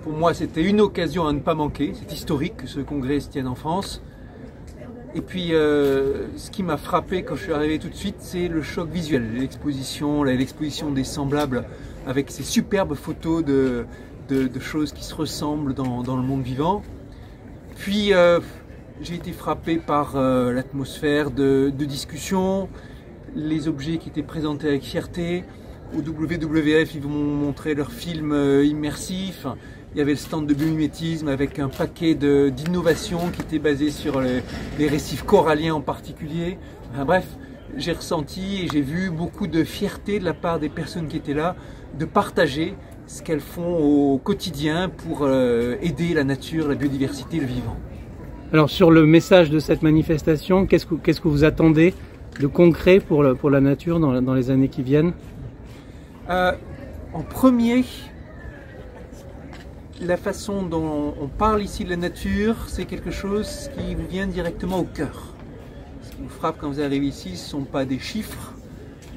Pour moi, c'était une occasion à ne pas manquer. C'est historique que ce congrès se tienne en France. Et puis, ce qui m'a frappé quand je suis arrivé tout de suite, c'est le choc visuel. L'exposition des semblables avec ces superbes photos de choses qui se ressemblent dans le monde vivant. Puis, j'ai été frappé par l'atmosphère de discussion, les objets qui étaient présentés avec fierté. Au WWF, ils vont montrer leurs films immersifs. Il y avait le stand de biomimétisme avec un paquet d'innovations qui étaient basées sur les récifs coralliens en particulier. Enfin, bref, j'ai ressenti et j'ai vu beaucoup de fierté de la part des personnes qui étaient là, de partager ce qu'elles font au quotidien pour aider la nature, la biodiversité, le vivant. Alors sur le message de cette manifestation, qu'est-ce que vous attendez de concret pour la nature dans les années qui viennent? En premier, la façon dont on parle ici de la nature, c'est quelque chose qui vous vient directement au cœur. Ce qui vous frappe quand vous arrivez ici, ce ne sont pas des chiffres,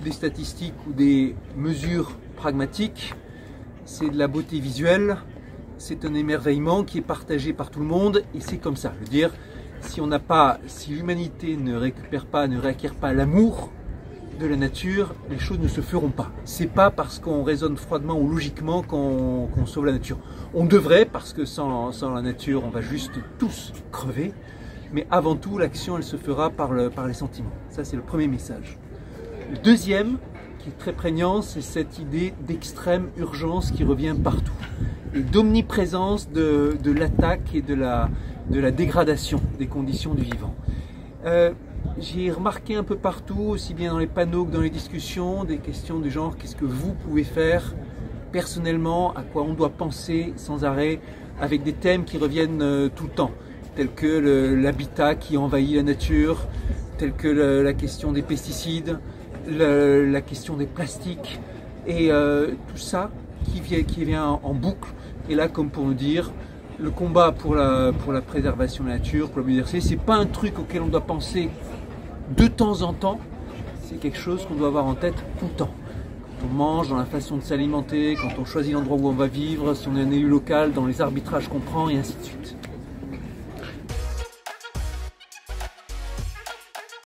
des statistiques ou des mesures pragmatiques, c'est de la beauté visuelle, c'est un émerveillement qui est partagé par tout le monde et c'est comme ça. Je veux dire, si l'humanité ne réacquiert pas l'amour de la nature, les choses ne se feront pas. C'est pas parce qu'on raisonne froidement ou logiquement qu'on sauve la nature. On devrait, parce que sans la nature, on va juste tous crever. Mais avant tout, l'action, elle se fera par les sentiments. Ça, c'est le premier message. Le deuxième, qui est très prégnant, c'est cette idée d'extrême urgence qui revient partout. Et d'omniprésence de l'attaque et de la dégradation des conditions du vivant. J'ai remarqué un peu partout, aussi bien dans les panneaux que dans les discussions, des questions du genre qu'est-ce que vous pouvez faire personnellement, à quoi on doit penser sans arrêt, avec des thèmes qui reviennent tout le temps, tels que l'habitat qui envahit la nature, tels que la question des pesticides, la question des plastiques, et tout ça qui vient en boucle, et là comme pour nous dire, le combat pour la préservation de la nature, pour la biodiversité, c'est pas un truc auquel on doit penser de temps en temps, c'est quelque chose qu'on doit avoir en tête tout le temps. Quand on mange, dans la façon de s'alimenter, quand on choisit l'endroit où on va vivre, si on est un élu local, dans les arbitrages qu'on prend et ainsi de suite.